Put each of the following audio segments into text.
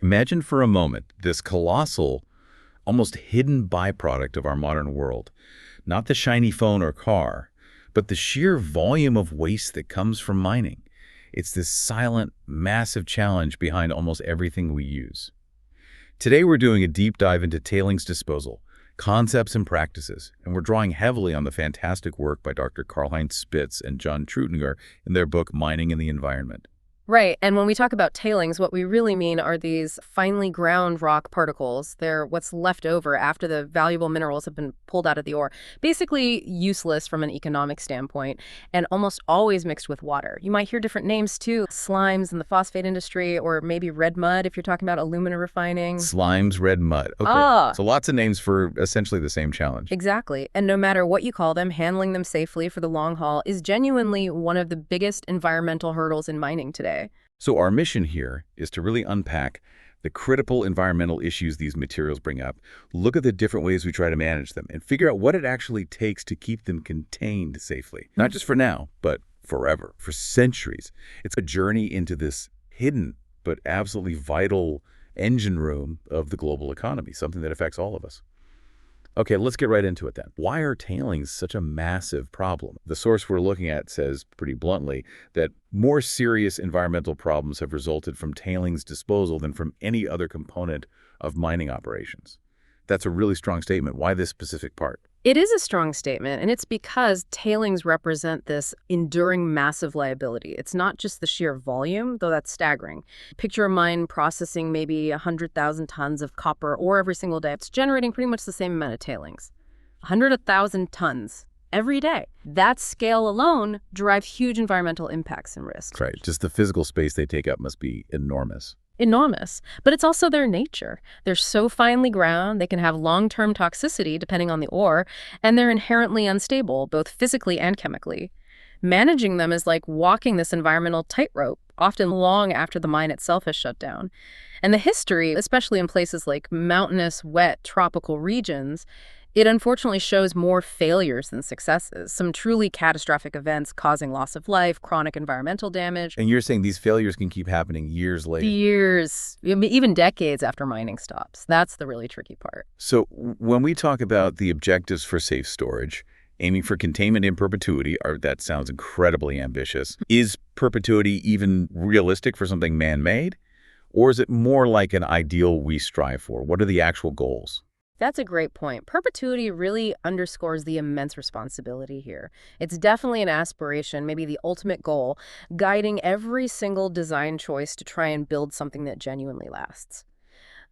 Imagine for a moment this colossal, almost hidden byproduct of our modern world. Not the shiny phone or car, but the sheer volume of waste that comes from mining. It's this silent, massive challenge behind almost everything we use. Today we're doing a deep dive into tailings disposal, concepts and practices, and we're drawing heavily on the fantastic work by Dr. Karl-Heinz Spitz and John Trutinger in their book Mining and the Environment. Right, and when we talk about tailings, what we really mean are these finely ground rock particles. They're what's left over after the valuable minerals have been pulled out of the ore. Basically useless from an economic standpoint, and almost always mixed with water. You might hear different names too, slimes in the phosphate industry, or maybe red mud if you're talking about alumina refining. Slimes, red mud. Okay, so lots of names for essentially the same challenge. Exactly, and no matter what you call them, handling them safely for the long haul is genuinely one of the biggest environmental hurdles in mining today. So our mission here is to really unpack the critical environmental issues these materials bring up, look at the different ways we try to manage them, and figure out what it actually takes to keep them contained safely. Not just for now, but forever, for centuries. It's a journey into this hidden but absolutely vital engine room of the global economy, something that affects all of us. Okay, let's get right into it then. Why are tailings such a massive problem? The source we're looking at says pretty bluntly that more serious environmental problems have resulted from tailings disposal than from any other component of mining operations. That's a really strong statement. Why this specific part? It is a strong statement, and it's because tailings represent this enduring massive liability. It's not just the sheer volume, though that's staggering. Picture a mine processing maybe 100,000 tons of copper ore every single day. It's generating pretty much the same amount of tailings. 100,000 tons every day. That scale alone drives huge environmental impacts and risks. Right. Just the physical space they take up must be enormous. Enormous, but it's also their nature. They're so finely ground, they can have long-term toxicity depending on the ore, and they're inherently unstable, both physically and chemically. Managing them is like walking this environmental tightrope, often long after the mine itself has shut down. And the history, especially in places like mountainous, wet, tropical regions, it unfortunately shows more failures than successes, some truly catastrophic events causing loss of life, chronic environmental damage. And you're saying these failures can keep happening years later? Years, even decades after mining stops. That's the really tricky part. So when we talk about the objectives for safe storage, aiming for containment in perpetuity, that sounds incredibly ambitious. Is perpetuity even realistic for something man-made? Or is it more like an ideal we strive for? What are the actual goals? That's a great point. Perpetuity really underscores the immense responsibility here. It's definitely an aspiration, maybe the ultimate goal, guiding every single design choice to try and build something that genuinely lasts.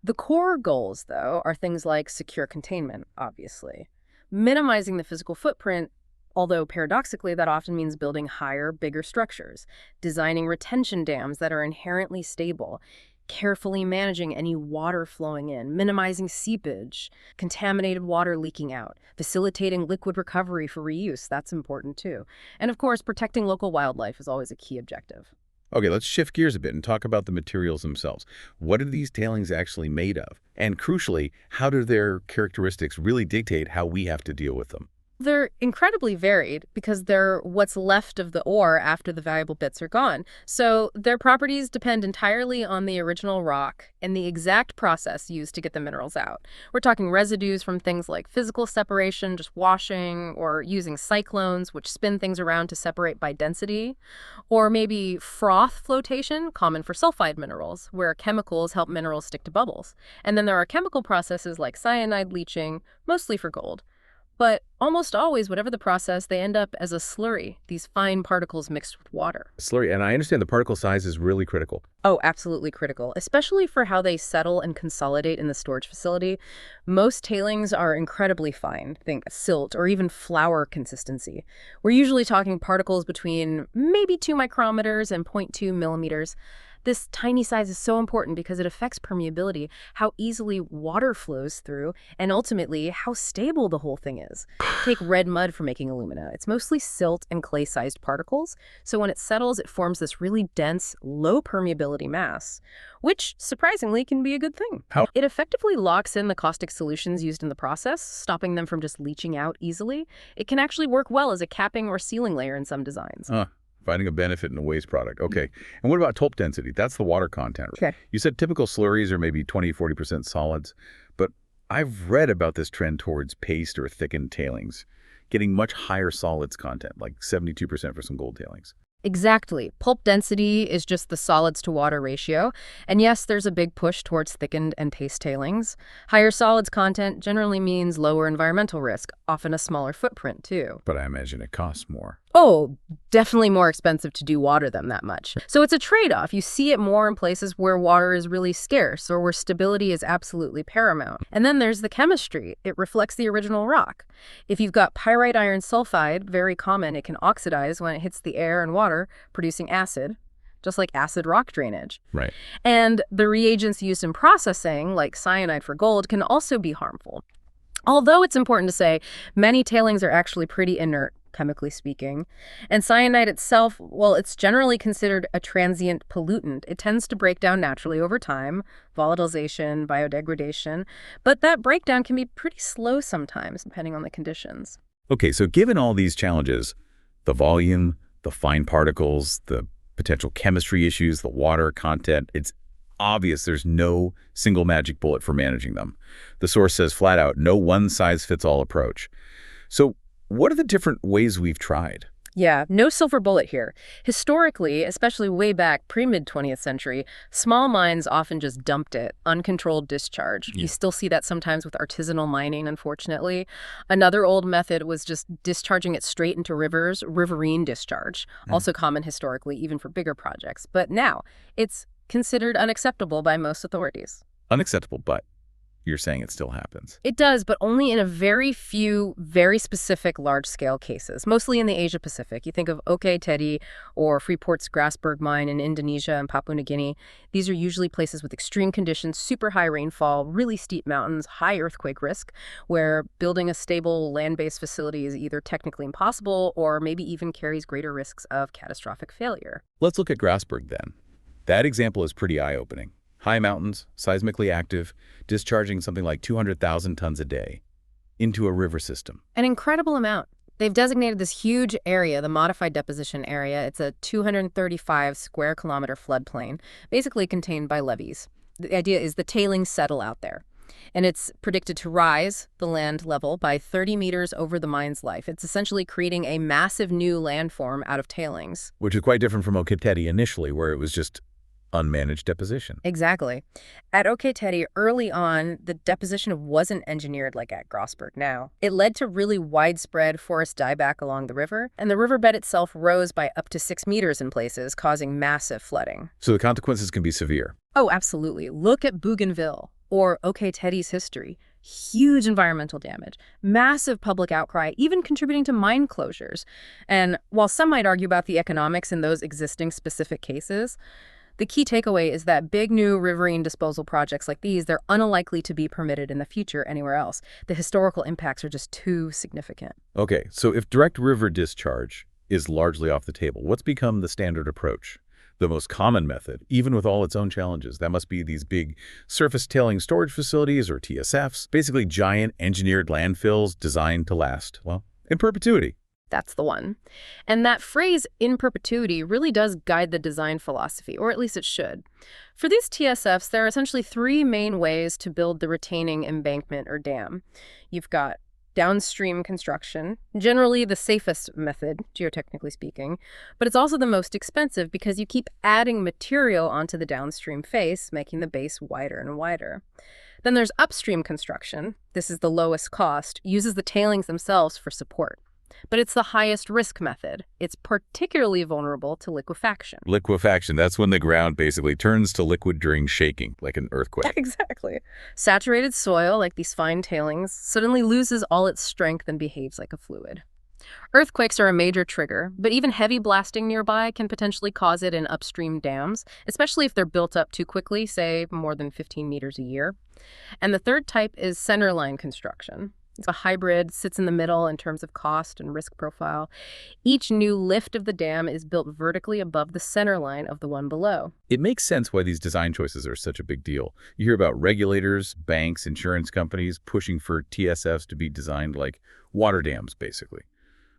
The core goals, though, are things like secure containment, obviously. Minimizing the physical footprint, although paradoxically that often means building higher, bigger structures, designing retention dams that are inherently stable, carefully managing any water flowing in, minimizing seepage, contaminated water leaking out, facilitating liquid recovery for reuse. That's important too. And of course, protecting local wildlife is always a key objective. Okay, let's shift gears a bit and talk about the materials themselves. What are these tailings actually made of? And crucially, how do their characteristics really dictate how we have to deal with them? They're incredibly varied because they're what's left of the ore after the valuable bits are gone. So their properties depend entirely on the original rock and the exact process used to get the minerals out. We're talking residues from things like physical separation, just washing, or using cyclones, which spin things around to separate by density, or maybe froth flotation, common for sulfide minerals, where chemicals help minerals stick to bubbles. And then there are chemical processes like cyanide leaching, mostly for gold. But almost always, whatever the process, they end up as a slurry, these fine particles mixed with water. Slurry, and I understand the particle size is really critical. Oh, absolutely critical, especially for how they settle and consolidate in the storage facility. Most tailings are incredibly fine, think silt or even flour consistency. We're usually talking particles between maybe 2 micrometers and 0.2 millimeters. This tiny size is so important because it affects permeability, how easily water flows through, and ultimately how stable the whole thing is. Take red mud for making alumina. It's mostly silt and clay-sized particles, so when it settles, it forms this really dense, low permeability mass, which surprisingly can be a good thing. How? It effectively locks in the caustic solutions used in the process, stopping them from just leaching out easily. It can actually work well as a capping or sealing layer in some designs. Finding a benefit in a waste product. Okay. And what about pulp density? That's the water content. Okay. You said typical slurries are maybe 20–40% solids, but I've read about this trend towards paste or thickened tailings, getting much higher solids content, like 72% for some gold tailings. Exactly. Pulp density is just the solids to water ratio. And yes, there's a big push towards thickened and paste tailings. Higher solids content generally means lower environmental risk, often a smaller footprint too. But I imagine it costs more. Oh, definitely more expensive to dewater them that much. So it's a trade-off. You see it more in places where water is really scarce or where stability is absolutely paramount. And then there's the chemistry. It reflects the original rock. If you've got pyrite iron sulfide, very common, it can oxidize when it hits the air and water, producing acid, just like acid rock drainage. Right. And the reagents used in processing, like cyanide for gold, can also be harmful. Although it's important to say, many tailings are actually pretty inert, chemically speaking. And cyanide itself, well, it's generally considered a transient pollutant. It tends to break down naturally over time, volatilization, biodegradation. But that breakdown can be pretty slow sometimes, depending on the conditions. Okay, so given all these challenges, the volume, the fine particles, the potential chemistry issues, the water content, it's obvious there's no single magic bullet for managing them. The source says flat out, no one-size-fits-all approach. So what are the different ways we've tried? Yeah, no silver bullet here. Historically, especially way back pre-mid-20th century, small mines often just dumped it, uncontrolled discharge. Yeah. You still see that sometimes with artisanal mining, unfortunately. Another old method was just discharging it straight into rivers, riverine discharge, also common historically, even for bigger projects. But now, it's considered unacceptable by most authorities. Unacceptable, but you're saying it still happens. It does, but only in a very few, very specific large-scale cases, mostly in the Asia-Pacific. You think of OK Tedi or Freeport's Grasberg mine in Indonesia and Papua New Guinea. These are usually places with extreme conditions, super high rainfall, really steep mountains, high earthquake risk, where building a stable land-based facility is either technically impossible or maybe even carries greater risks of catastrophic failure. Let's look at Grasberg then. That example is pretty eye-opening. High mountains, seismically active, discharging something like 200,000 tons a day into a river system. An incredible amount. They've designated this huge area, the modified deposition area. It's a 235 square kilometer floodplain, basically contained by levees. The idea is the tailings settle out there. And it's predicted to rise the land level by 30 meters over the mine's life. It's essentially creating a massive new landform out of tailings. Which is quite different from OK Tedi initially, where it was just unmanaged deposition. Exactly. At OK Tedi, early on, the deposition wasn't engineered like at Grasberg now. It led to really widespread forest dieback along the river, and the riverbed itself rose by up to 6 meters in places, causing massive flooding. So the consequences can be severe. Oh, absolutely. Look at Bougainville, or OK Tedi's history. Huge environmental damage, massive public outcry, even contributing to mine closures. And while some might argue about the economics in those existing specific cases, the key takeaway is that big new riverine disposal projects like these, they're unlikely to be permitted in the future anywhere else. The historical impacts are just too significant. Okay, so if direct river discharge is largely off the table, what's become the standard approach? The most common method, even with all its own challenges, that must be these big surface tailing storage facilities, or TSFs, basically giant engineered landfills designed to last, well, in perpetuity. That's the one. And that phrase, in perpetuity, really does guide the design philosophy, or at least it should. For these TSFs, there are essentially 3 main ways to build the retaining embankment or dam. You've got downstream construction, generally the safest method, geotechnically speaking, but it's also the most expensive because you keep adding material onto the downstream face, making the base wider and wider. Then there's upstream construction. This is the lowest cost, uses the tailings themselves for support. But it's the highest risk method. It's particularly vulnerable to liquefaction. Liquefaction, that's when the ground basically turns to liquid during shaking, like an earthquake. Exactly. Saturated soil, like these fine tailings, suddenly loses all its strength and behaves like a fluid. Earthquakes are a major trigger, but even heavy blasting nearby can potentially cause it in upstream dams, especially if they're built up too quickly, say more than 15 meters a year. And the third type is centerline construction. It's a hybrid, sits in the middle in terms of cost and risk profile. Each new lift of the dam is built vertically above the center line of the one below. It makes sense why these design choices are such a big deal. You hear about regulators, banks, insurance companies pushing for TSFs to be designed like water dams, basically.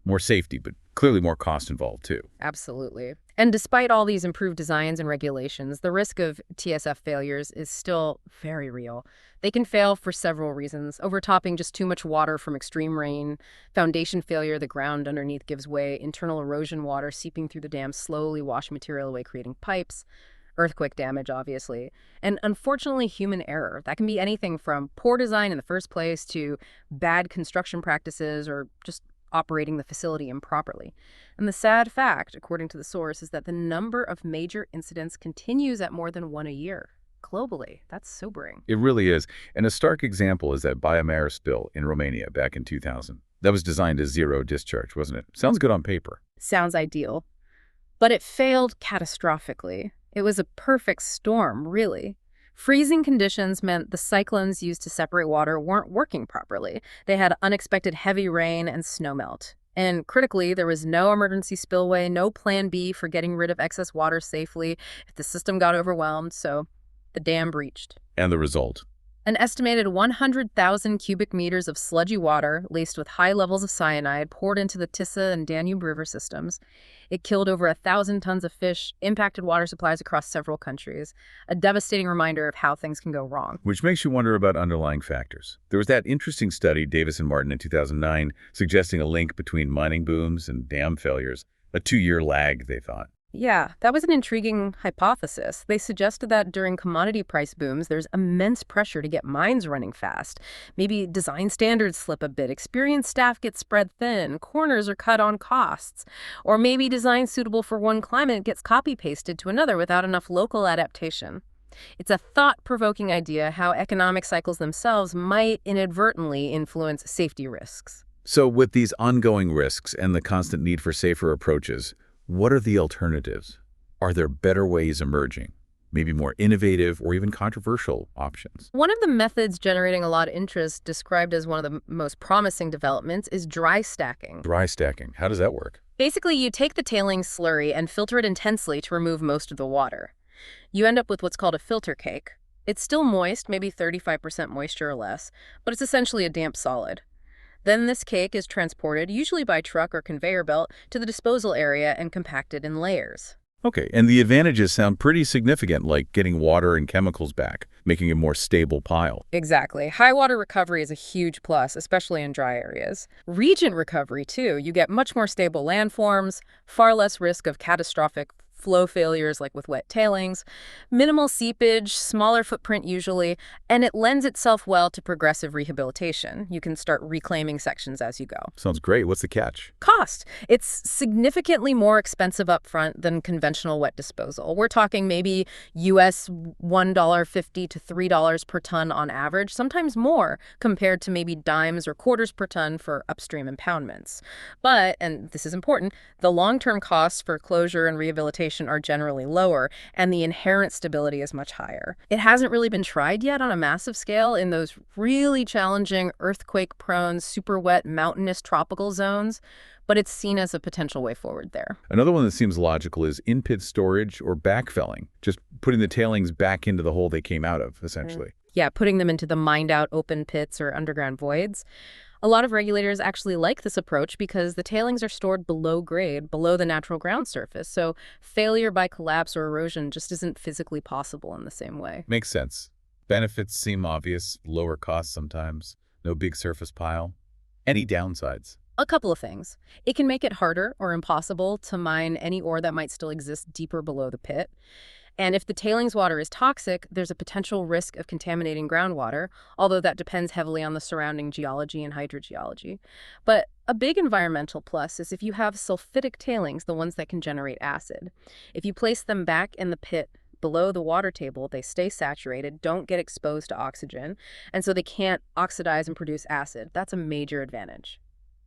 More safety, but clearly more cost involved, too. Absolutely. And despite all these improved designs and regulations, the risk of TSF failures is still very real. They can fail for several reasons: overtopping just too much water from extreme rain, foundation failure, the ground underneath gives way, internal erosion water seeping through the dam slowly wash material away, creating pipes, earthquake damage, obviously, and unfortunately human error. That can be anything from poor design in the first place to bad construction practices or just operating the facility improperly. And the sad fact, according to the source, is that the number of major incidents continues at more than one a year. Globally, that's sobering. It really is. And a stark example is that Baia spill in Romania back in 2000. That was designed as zero discharge, wasn't it? Sounds good on paper. Sounds ideal. But it failed catastrophically. It was a perfect storm, really. Freezing conditions meant the cyclones used to separate water weren't working properly. They had unexpected heavy rain and snowmelt. And critically, there was no emergency spillway, no plan B for getting rid of excess water safely if the system got overwhelmed, so the dam breached. And the result? An estimated 100,000 cubic meters of sludgy water, laced with high levels of cyanide, poured into the Tisa and Danube river systems. It killed over 1,000 tons of fish, impacted water supplies across several countries. A devastating reminder of how things can go wrong. Which makes you wonder about underlying factors. There was that interesting study, Davis and Martin in 2009, suggesting a link between mining booms and dam failures. A 2-year lag, they thought. Yeah, that was an intriguing hypothesis. They suggested that during commodity price booms, there's immense pressure to get mines running fast. Maybe design standards slip a bit, experienced staff get spread thin, corners are cut on costs, or maybe design suitable for one climate gets copy-pasted to another without enough local adaptation. It's a thought-provoking idea how economic cycles themselves might inadvertently influence safety risks. So with these ongoing risks and the constant need for safer approaches, what are the alternatives? Are there better ways emerging? Maybe more innovative or even controversial options? One of the methods generating a lot of interest, described as one of the most promising developments, is dry stacking. Dry stacking. How does that work? Basically, you take the tailings slurry and filter it intensely to remove most of the water. You end up with what's called a filter cake. It's still moist, maybe 35% moisture or less, but it's essentially a damp solid. Then this cake is transported, usually by truck or conveyor belt, to the disposal area and compacted in layers. Okay, and the advantages sound pretty significant, like getting water and chemicals back, making a more stable pile. Exactly. High water recovery is a huge plus, especially in dry areas. Region recovery, too. You get much more stable landforms, far less risk of catastrophic flow failures like with wet tailings, minimal seepage, smaller footprint usually, and it lends itself well to progressive rehabilitation. You can start reclaiming sections as you go. Sounds great. What's the catch? Cost. It's significantly more expensive upfront than conventional wet disposal. We're talking maybe US $1.50 to $3 per ton on average, sometimes more, compared to maybe dimes or quarters per ton for upstream impoundments. But, and this is important, the long-term costs for closure and rehabilitation are generally lower, and the inherent stability is much higher. It hasn't really been tried yet on a massive scale in those really challenging, earthquake-prone, super wet, mountainous tropical zones, but it's seen as a potential way forward there. Another one that seems logical is in-pit storage or backfilling, just putting the tailings back into the hole they came out of, essentially. Yeah, putting them into the mined-out open pits or underground voids. A lot of regulators actually like this approach because the tailings are stored below grade, below the natural ground surface, so failure by collapse or erosion just isn't physically possible in the same way. Makes sense. Benefits seem obvious, lower costs sometimes, no big surface pile. Any downsides? A couple of things. It can make it harder or impossible to mine any ore that might still exist deeper below the pit. And if the tailings water is toxic, there's a potential risk of contaminating groundwater, although that depends heavily on the surrounding geology and hydrogeology. But a big environmental plus is if you have sulfidic tailings, the ones that can generate acid. If you place them back in the pit below the water table, they stay saturated, don't get exposed to oxygen, and so they can't oxidize and produce acid. That's a major advantage.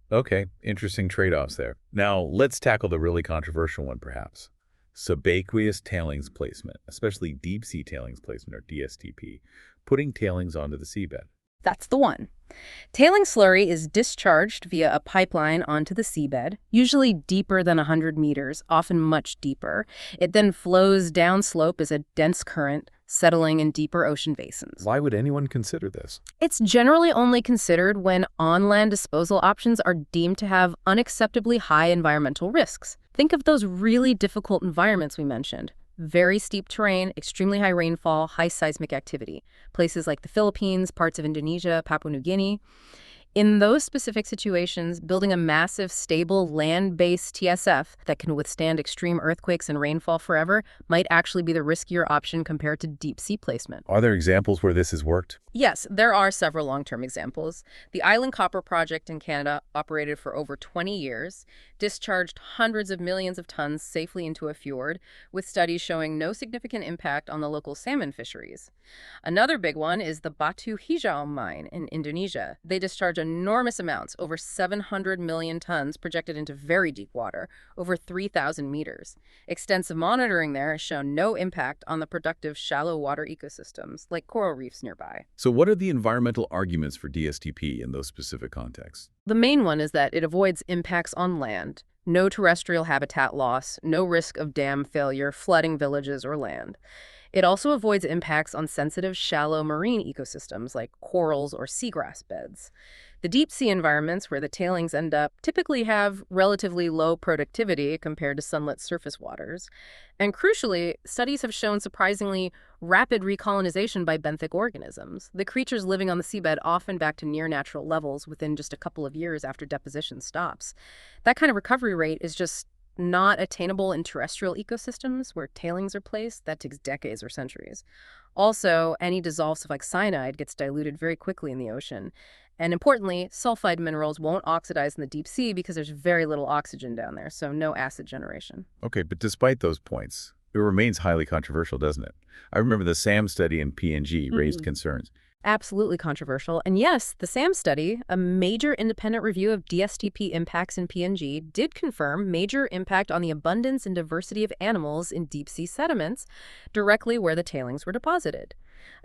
Okay, interesting trade-offs there. Now, let's tackle the really controversial one, perhaps. Subaqueous tailings placement, especially deep-sea tailings placement, or DSTP, putting tailings onto the seabed. That's the one. Tailing slurry is discharged via a pipeline onto the seabed, usually deeper than 100 meters, often much deeper. It then flows downslope as a dense current, settling in deeper ocean basins. Why would anyone consider this? It's generally only considered when on-land disposal options are deemed to have unacceptably high environmental risks. Think of those really difficult environments we mentioned. Very steep terrain, extremely high rainfall, high seismic activity. Places like the Philippines, parts of Indonesia, Papua New Guinea. In those specific situations, building a massive, stable, land-based TSF that can withstand extreme earthquakes and rainfall forever might actually be the riskier option compared to deep-sea placement. Are there examples where this has worked? Yes, there are several long-term examples. The Island Copper Project in Canada operated for over 20 years, discharged hundreds of millions of tons safely into a fjord, with studies showing no significant impact on the local salmon fisheries. Another big one is the Batu Hijau mine in Indonesia. They discharge enormous amounts, over 700 million tons projected into very deep water, over 3,000 meters. Extensive monitoring there has shown no impact on the productive shallow water ecosystems, like coral reefs nearby. So what are the environmental arguments for DSTP in those specific contexts? The main one is that it avoids impacts on land, no terrestrial habitat loss, no risk of dam failure, flooding villages or land. It also avoids impacts on sensitive shallow marine ecosystems like corals or seagrass beds. The deep-sea environments where the tailings end up typically have relatively low productivity compared to sunlit surface waters. And crucially, studies have shown surprisingly rapid recolonization by benthic organisms, the creatures living on the seabed often back to near-natural levels within just a couple of years after deposition stops. That kind of recovery rate is just not attainable in terrestrial ecosystems where tailings are placed. That takes decades or centuries. Also, any dissolved sulfide cyanide gets diluted very quickly in the ocean. And importantly, sulfide minerals won't oxidize in the deep sea because there's very little oxygen down there, so no acid generation. Okay, but despite those points, it remains highly controversial, doesn't it? I remember the SAM study in PNG raised concerns. Absolutely controversial. And yes, the SAM study, a major independent review of DSTP impacts in PNG, did confirm major impact on the abundance and diversity of animals in deep-sea sediments directly where the tailings were deposited.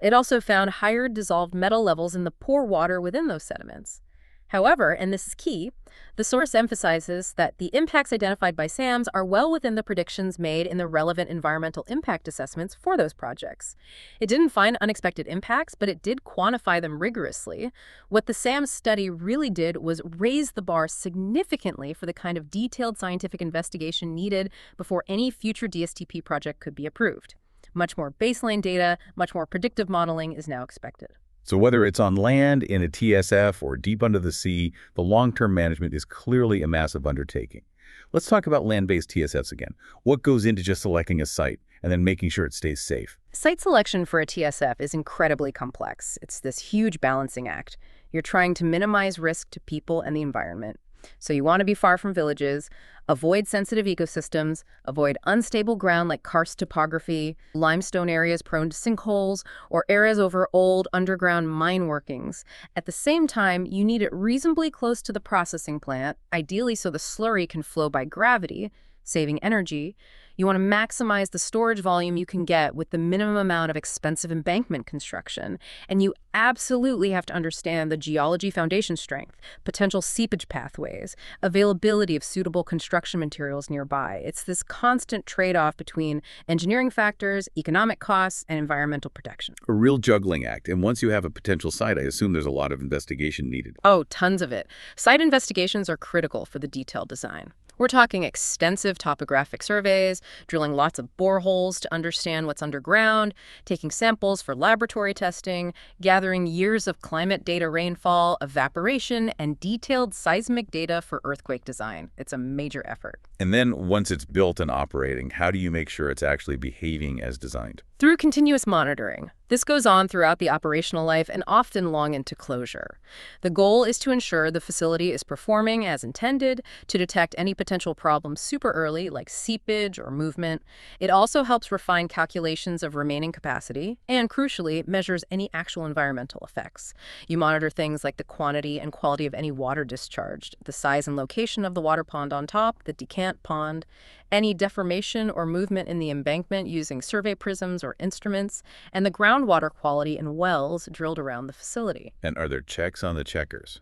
It also found higher dissolved metal levels in the pore water within those sediments. However, and this is key, the source emphasizes that the impacts identified by SAMs are well within the predictions made in the relevant environmental impact assessments for those projects. It didn't find unexpected impacts, but it did quantify them rigorously. What the SAM study really did was raise the bar significantly for the kind of detailed scientific investigation needed before any future DSTP project could be approved. Much more baseline data, much more predictive modeling is now expected. So whether it's on land, in a TSF, or deep under the sea, the long-term management is clearly a massive undertaking. Let's talk about land-based TSFs again. What goes into just selecting a site and then making sure it stays safe? Site selection for a TSF is incredibly complex. It's this huge balancing act. You're trying to minimize risk to people and the environment. So you want to be far from villages, avoid sensitive ecosystems, avoid unstable ground like karst topography, limestone areas prone to sinkholes, or areas over old underground mine workings. At the same time, you need it reasonably close to the processing plant, ideally so the slurry can flow by gravity, saving energy. You want to maximize the storage volume you can get with the minimum amount of expensive embankment construction. And you absolutely have to understand the geology foundation strength, potential seepage pathways, availability of suitable construction materials nearby. It's this constant trade-off between engineering factors, economic costs, and environmental protection. A real juggling act. And once you have a potential site, I assume there's a lot of investigation needed. Oh, tons of it. Site investigations are critical for the detailed design. We're talking extensive topographic surveys, drilling lots of boreholes to understand what's underground, taking samples for laboratory testing, gathering years of climate data, rainfall, evaporation, and detailed seismic data for earthquake design. It's a major effort. And then once it's built and operating, how do you make sure it's actually behaving as designed? Through continuous monitoring. This goes on throughout the operational life and often long into closure. The goal is to ensure the facility is performing as intended, to detect any potential problems super early, like seepage or movement. It also helps refine calculations of remaining capacity and, crucially, measures any actual environmental effects. You monitor things like the quantity and quality of any water discharged, the size and location of the water pond on top, the decant pond, any deformation or movement in the embankment using survey prisms or instruments, and the groundwater quality in wells drilled around the facility. And are there checks on the checkers?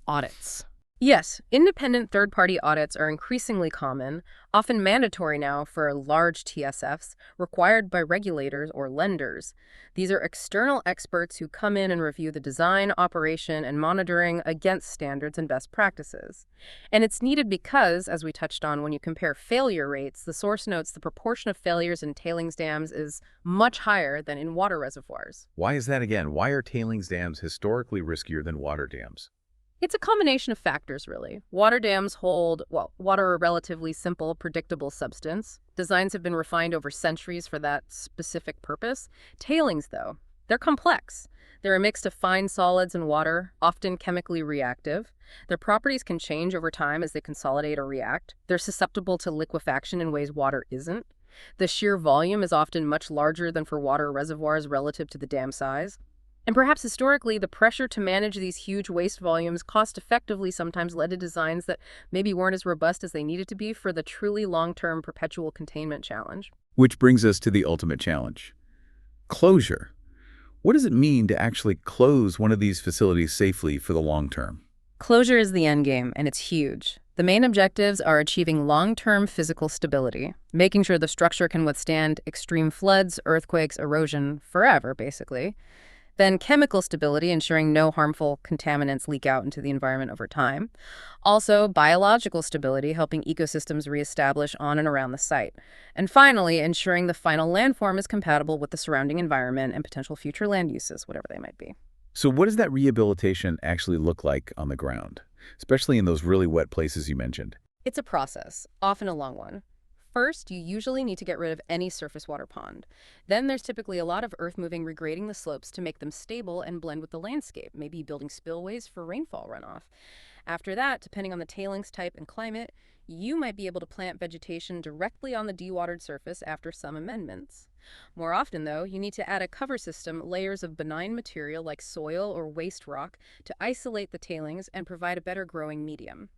Audits. Yes, independent third-party audits are increasingly common, often mandatory now for large TSFs, required by regulators or lenders. These are external experts who come in and review the design, operation, and monitoring against standards and best practices. And it's needed because, as we touched on, when you compare failure rates, the source notes the proportion of failures in tailings dams is much higher than in water reservoirs. Why is that again? Why are tailings dams historically riskier than water dams? It's a combination of factors, really. Water dams hold, well, water a relatively simple, predictable substance. Designs have been refined over centuries for that specific purpose. Tailings, though, they're complex. They're a mix of fine solids and water, often chemically reactive. Their properties can change over time as they consolidate or react. They're susceptible to liquefaction in ways water isn't. The sheer volume is often much larger than for water reservoirs relative to the dam size. And perhaps historically, the pressure to manage these huge waste volumes cost-effectively sometimes led to designs that maybe weren't as robust as they needed to be for the truly long-term perpetual containment challenge. Which brings us to the ultimate challenge. Closure. What does it mean to actually close one of these facilities safely for the long term? Closure is the end game, and it's huge. The main objectives are achieving long-term physical stability, making sure the structure can withstand extreme floods, earthquakes, erosion forever, basically. Then chemical stability, ensuring no harmful contaminants leak out into the environment over time. Also, biological stability, helping ecosystems reestablish on and around the site. And finally, ensuring the final landform is compatible with the surrounding environment and potential future land uses, whatever they might be. So what does that rehabilitation actually look like on the ground, especially in those really wet places you mentioned? It's a process, often a long one. First, you usually need to get rid of any surface water pond. Then there's typically a lot of earth moving, regrading the slopes to make them stable and blend with the landscape, maybe building spillways for rainfall runoff. After that, depending on the tailings type and climate, you might be able to plant vegetation directly on the dewatered surface after some amendments. More often, though, you need to add a cover system, layers of benign material like soil or waste rock, to isolate the tailings and provide a better growing medium.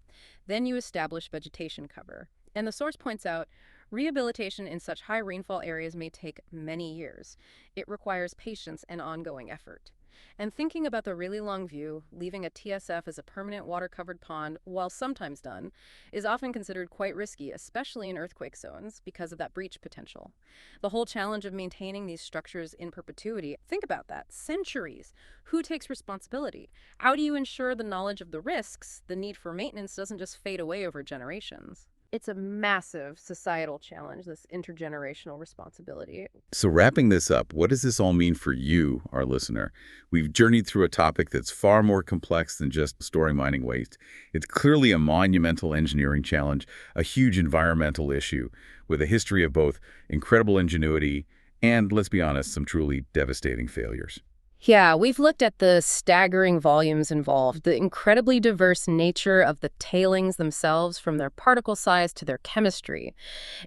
Then you establish vegetation cover. And the source points out, rehabilitation in such high rainfall areas may take many years. It requires patience and ongoing effort. And thinking about the really long view, leaving a TSF as a permanent water-covered pond, while sometimes done, is often considered quite risky, especially in earthquake zones, because of that breach potential. The whole challenge of maintaining these structures in perpetuity, think about that, centuries. Who takes responsibility? How do you ensure the knowledge of the risks, the need for maintenance doesn't just fade away over generations? It's a massive societal challenge, this intergenerational responsibility. So wrapping this up, what does this all mean for you, our listener? We've journeyed through a topic that's far more complex than just storing mining waste. It's clearly a monumental engineering challenge, a huge environmental issue, with a history of both incredible ingenuity and, let's be honest, some truly devastating failures. Yeah, we've looked at the staggering volumes involved, the incredibly diverse nature of the tailings themselves, from their particle size to their chemistry.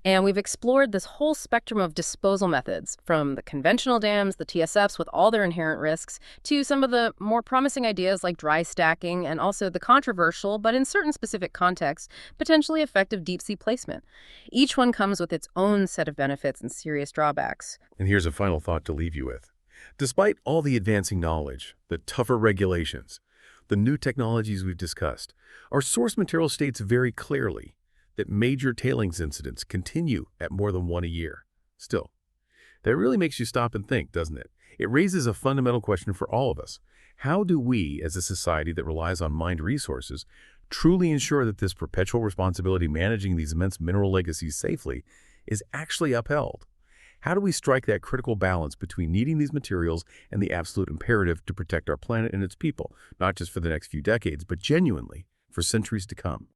And we've explored this whole spectrum of disposal methods, from the conventional dams, the TSFs with all their inherent risks, to some of the more promising ideas like dry stacking, and also the controversial, but in certain specific contexts, potentially effective deep-sea placement. Each one comes with its own set of benefits and serious drawbacks. And here's a final thought to leave you with. Despite all the advancing knowledge, the tougher regulations, the new technologies we've discussed, our source material states very clearly that major tailings incidents continue at more than one a year. Still, that really makes you stop and think, doesn't it? It raises a fundamental question for all of us. How do we, as a society that relies on mined resources, truly ensure that this perpetual responsibility managing these immense mineral legacies safely is actually upheld? How do we strike that critical balance between needing these materials and the absolute imperative to protect our planet and its people, not just for the next few decades, but genuinely for centuries to come?